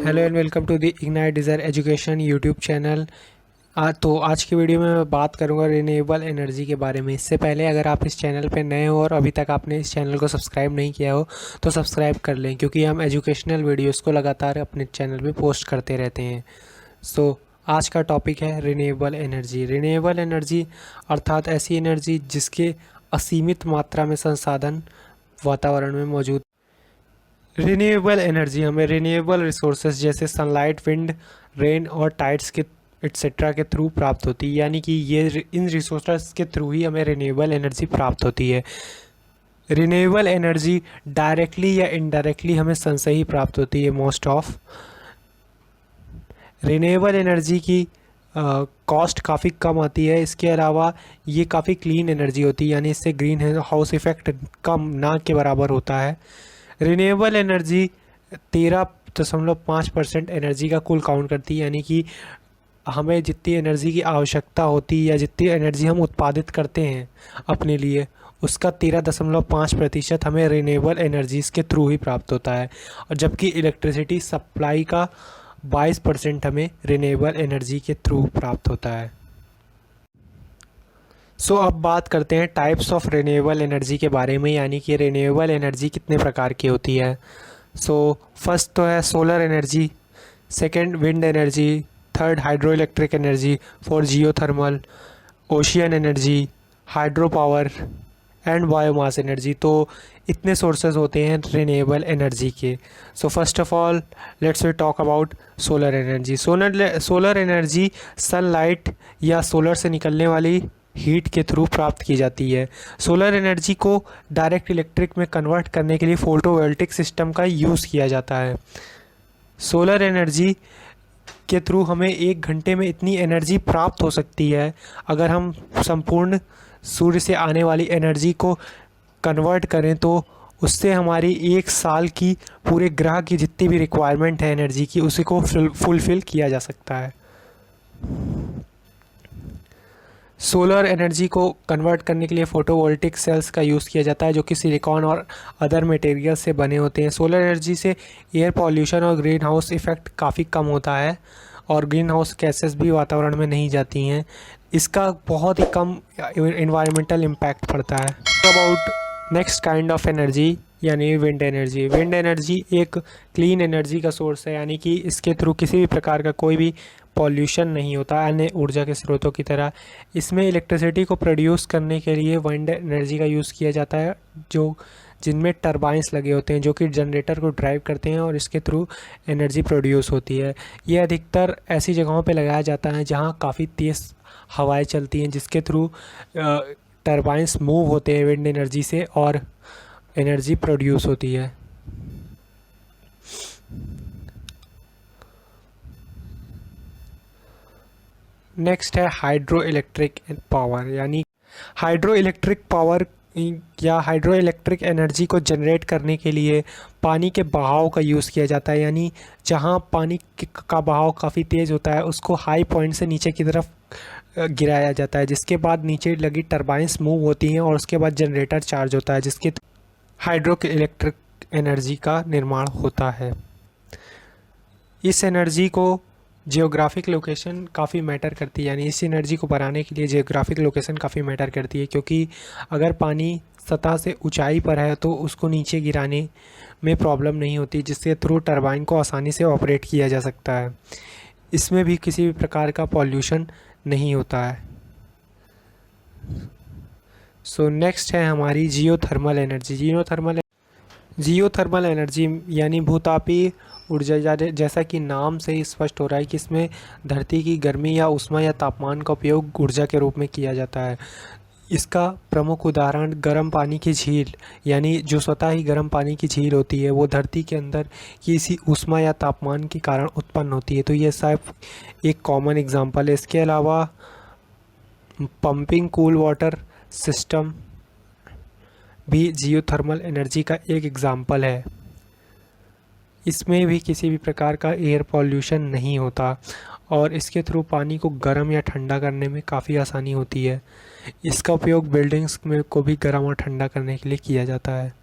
Hello and welcome to the Ignite Desire Education YouTube channel. आज की video में मैं बात करूंगा रिन्यूएबल एनर्जी के बारे में। इससे पहले अगर आप इस चैनल पर नए हो और अभी तक आपने इस चैनल को सब्सक्राइब नहीं किया हो तो सब्सक्राइब कर लें, क्योंकि हम एजुकेशनल वीडियोस को लगातार अपने चैनल पे पोस्ट करते रहते हैं। आज का टॉपिक है रिन्यूएबल एनर्जी। रिन्यूएबल एनर्जी अर्थात ऐसी एनर्जी जिसके असीमित मात्रा में संसाधन वातावरण में मौजूद। रिन्यूएबल एनर्जी हमें रिन्यूएबल रिसोर्सेज जैसे सनलाइट, विंड, रेन और टाइड्स के एट्सेट्रा के थ्रू प्राप्त होती है। यानी कि ये इन रिसोर्सेज के थ्रू ही हमें रिन्यूएबल एनर्जी प्राप्त होती है। रिन्यूएबल एनर्जी डायरेक्टली या इनडायरेक्टली हमें सन से ही प्राप्त होती है। मोस्ट ऑफ रिन्यूएबल एनर्जी की कॉस्ट काफ़ी कम आती है। इसके अलावा ये काफ़ी क्लीन एनर्जी होती है, यानी इससे ग्रीन हाउस इफ़ेक्ट कम ना के बराबर होता है। रिन्यूएबल एनर्जी 13.5% एनर्जी का कुल काउंट करती है। यानी कि हमें जितनी एनर्जी की आवश्यकता होती है या जितनी एनर्जी हम उत्पादित करते हैं अपने लिए, उसका 13.5% हमें रिन्यूएबल एनर्जीज़ के थ्रू ही प्राप्त होता है। और जबकि इलेक्ट्रिसिटी सप्लाई का 22% हमें रिन्यूएबल एनर्जी के थ्रू प्राप्त होता है। अब बात करते हैं टाइप्स ऑफ रिन्यूएबल एनर्जी के बारे में, यानी कि रिन्यूएबल एनर्जी कितने प्रकार की होती है। फर्स्ट तो है solar energy, second wind energy, third hydro electric energy, fourth geothermal, ocean energy, hydro power and biomass energy. तो इतने सोर्सेज होते हैं रिन्यूएबल एनर्जी के। First of all let's we talk about solar energy. Solar energy sunlight या solar से निकलने वाली heat के थ्रू प्राप्त की जाती है। सोलर एनर्जी को डायरेक्ट इलेक्ट्रिक में कन्वर्ट करने के लिए फोटोवोल्टिक सिस्टम का यूज़ किया जाता है। सोलर एनर्जी के थ्रू हमें 1 घंटे में इतनी एनर्जी प्राप्त हो सकती है। अगर हम संपूर्ण सूर्य से आने वाली एनर्जी को कन्वर्ट करें तो उससे हमारी 1 साल की पूरे ग्रह की जितनी भी रिक्वायरमेंट है एनर्जी की, उसी को फुलफ़िल किया जा सकता है। सोलर एनर्जी को कन्वर्ट करने के लिए फ़ोटोवोल्टिक सेल्स का यूज़ किया जाता है, जो कि सिलिकॉन और अदर मटेरियल से बने होते हैं। सोलर एनर्जी से एयर पॉल्यूशन और ग्रीन हाउस इफ़ेक्ट काफ़ी कम होता है और ग्रीन हाउस गैसेस भी वातावरण में नहीं जाती हैं। इसका बहुत ही कम इन्वायरमेंटल इम्पैक्ट पड़ता है। About next kind of energy यानी विंड एनर्जी। विंड एनर्जी एक क्लीन एनर्जी का सोर्स है, यानी कि इसके थ्रू किसी भी प्रकार का कोई भी पॉल्यूशन नहीं होता अन्य ऊर्जा के स्रोतों की तरह। इसमें इलेक्ट्रिसिटी को प्रोड्यूस करने के लिए विंड एनर्जी का यूज़ किया जाता है, जिनमें टरबाइंस लगे होते हैं जो कि जनरेटर को ड्राइव करते हैं और इसके थ्रू एनर्जी प्रोड्यूस होती है। ये अधिकतर ऐसी जगहों पे लगाया जाता है जहाँ काफ़ी तेज़ हवाएं चलती हैं, जिसके थ्रू टरबाइंस मूव होते हैं विंड एनर्जी से और एनर्जी प्रोड्यूस होती है। नेक्स्ट है हाइड्रो इलेक्ट्रिक पावर। यानी हाइड्रो इलेक्ट्रिक पावर या हाइड्रो इलेक्ट्रिक एनर्जी को जनरेट करने के लिए पानी के बहाव का यूज़ किया जाता है। यानी जहाँ पानी का बहाव काफ़ी तेज़ होता है उसको हाई पॉइंट से नीचे की तरफ गिराया जाता है, जिसके बाद नीचे लगी टरबाइंस मूव होती हैं और उसके बाद जनरेटर चार्ज होता है, जिसके हाइड्रो इलेक्ट्रिक एनर्जी का निर्माण होता है। इस एनर्जी को जियोग्राफिक लोकेशन काफ़ी मैटर करती है। यानी इस एनर्जी को बनाने के लिए जियोग्राफिक लोकेशन काफ़ी मैटर करती है, क्योंकि अगर पानी सतह से ऊंचाई पर है तो उसको नीचे गिराने में प्रॉब्लम नहीं होती, जिसके थ्रू टरबाइन को आसानी से ऑपरेट किया जा सकता है। इसमें भी किसी भी प्रकार का पॉल्यूशन नहीं होता है। नेक्स्ट है हमारी जियोथर्मल एनर्जी। जियोथर्मल एनर्जी यानी भूतापीय ऊर्जा, जैसा कि नाम से ही स्पष्ट हो रहा है कि इसमें धरती की गर्मी या ऊष्मा या तापमान का उपयोग ऊर्जा के रूप में किया जाता है। इसका प्रमुख उदाहरण गर्म पानी की झील, यानी जो स्वतः ही गर्म पानी की झील होती है वो धरती के अंदर किसी ऊष्मा या तापमान के कारण उत्पन्न होती है। तो ये सिर्फ एक कॉमन एग्जांपल है। इसके अलावा पंपिंग कूल वाटर सिस्टम भी जियोथर्मल एनर्जी का एक एग्जांपल है। इसमें भी किसी भी प्रकार का एयर पॉल्यूशन नहीं होता और इसके थ्रू पानी को गर्म या ठंडा करने में काफ़ी आसानी होती है। इसका उपयोग बिल्डिंग्स में को भी गर्म और ठंडा करने के लिए किया जाता है।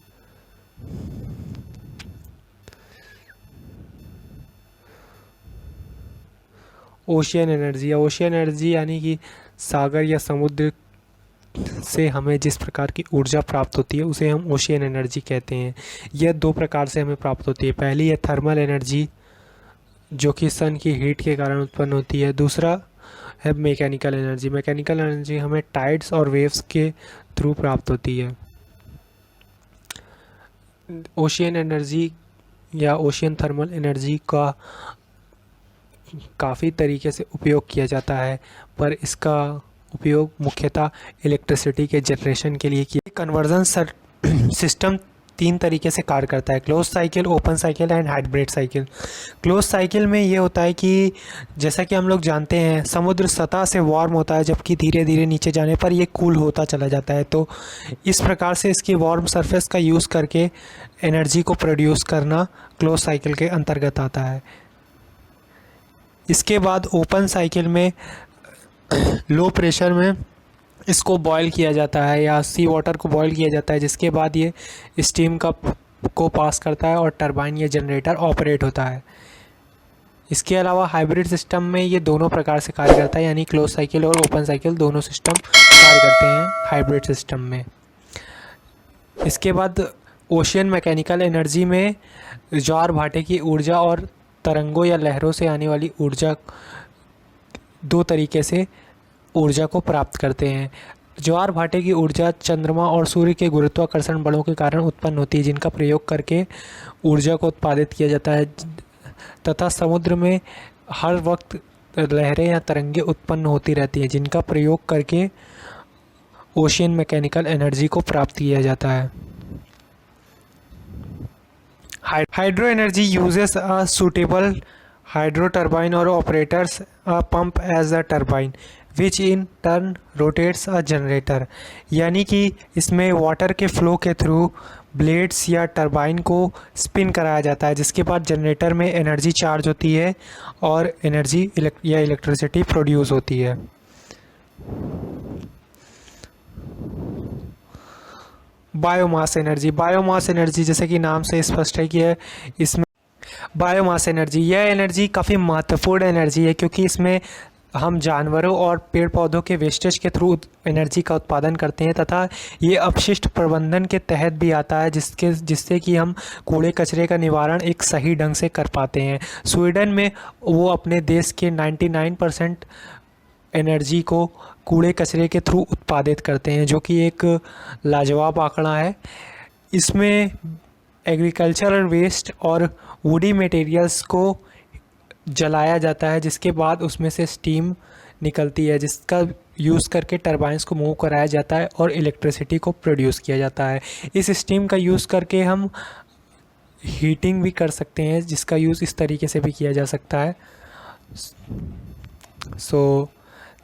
ओशियन एनर्जी, ओशियन एनर्जी यानी कि सागर या समुद्र से हमें जिस प्रकार की ऊर्जा प्राप्त होती है उसे हम ओशियन एनर्जी कहते हैं। यह दो प्रकार से हमें प्राप्त होती है। पहली है थर्मल एनर्जी जो कि सन की हीट के कारण उत्पन्न होती है। दूसरा है मैकेनिकल एनर्जी। मैकेनिकल एनर्जी हमें टाइड्स और वेव्स के थ्रू प्राप्त होती है। ओशियन एनर्जी या ओशियन थर्मल एनर्जी का काफ़ी तरीके से उपयोग किया जाता है, पर इसका उपयोग मुख्यतः इलेक्ट्रिसिटी के जनरेशन के लिए किया। कन्वर्जन सिस्टम तीन तरीके से कार्य करता है: close cycle, open cycle and hybrid cycle. Close cycle में ये होता है कि जैसा कि हम लोग जानते हैं समुद्र सतह से वार्म होता है, जबकि धीरे धीरे नीचे जाने पर ये कूल होता चला जाता है। तो इस प्रकार से इसकी वार्म सरफेस का यूज़ करके एनर्जी को प्रोड्यूस करना क्लोज साइकिल के अंतर्गत आता है। इसके बाद ओपन साइकिल में लो प्रेशर में इसको बॉयल किया जाता है या सी वाटर को बॉयल किया जाता है, जिसके बाद ये स्टीम को पास करता है और टरबाइन या जनरेटर ऑपरेट होता है। इसके अलावा हाइब्रिड सिस्टम में ये दोनों प्रकार से कार्य करता है, यानी क्लोज साइकिल और ओपन साइकिल दोनों सिस्टम कार्य करते हैं हाइब्रिड सिस्टम में। इसके बाद ओशियन मैकेनिकल एनर्जी में ज्वार भाटे की ऊर्जा और तरंगों या लहरों से आने वाली ऊर्जा दो तरीके से ऊर्जा को प्राप्त करते हैं। ज्वार भाटे की ऊर्जा चंद्रमा और सूर्य के गुरुत्वाकर्षण बलों के कारण उत्पन्न होती है, जिनका प्रयोग करके ऊर्जा को उत्पादित किया जाता है, तथा समुद्र में हर वक्त लहरें या तरंगे उत्पन्न होती रहती हैं, जिनका प्रयोग करके ओशियन मैकेनिकल एनर्जी को प्राप्त किया जाता है। Hydro energy uses a suitable hydro turbine और operators a pump as a turbine which in turn rotates a generator. यानी कि इसमें वाटर के फ्लो के थ्रू ब्लेड्स या टरबाइन को स्पिन कराया जाता है, जिसके बाद जनरेटर में एनर्जी चार्ज होती है और एनर्जी या इलेक्ट्रिसिटी प्रोड्यूस होती है। Biomass energy. बायोमास एनर्जी जैसे कि नाम से स्पष्ट है कि इसमें बायोमास एनर्जी, यह एनर्जी काफ़ी महत्वपूर्ण एनर्जी है, क्योंकि इसमें हम जानवरों और पेड़ पौधों के वेस्टेज के थ्रू एनर्जी का उत्पादन करते हैं, तथा ये अपशिष्ट प्रबंधन के तहत भी आता है, जिससे कि हम कूड़े कचरे का निवारण एक सही ढंग से कर पाते हैं। स्वीडन में वो अपने देश के 99% एनर्जी को कूड़े कचरे के थ्रू उत्पादित करते हैं, जो कि एक लाजवाब आंकड़ा है। इसमें एग्रीकल्चरल वेस्ट और वुडी मटेरियल्स को जलाया जाता है, जिसके बाद उसमें से स्टीम निकलती है, जिसका यूज़ करके टरबाइंस को मूव कराया जाता है और इलेक्ट्रिसिटी को प्रोड्यूस किया जाता है। इस स्टीम का यूज़ करके हम हीटिंग भी कर सकते हैं, जिसका यूज़ इस तरीके से भी किया जा सकता है। So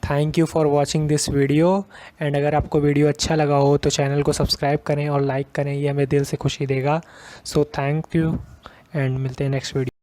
thank you for watching this video, and अगर आपको वीडियो अच्छा लगा हो तो चैनल को सब्सक्राइब करें और लाइक करें, ये हमें दिल से खुशी देगा। सो थैंक यू एंड मिलते हैं नेक्स्ट वीडियो।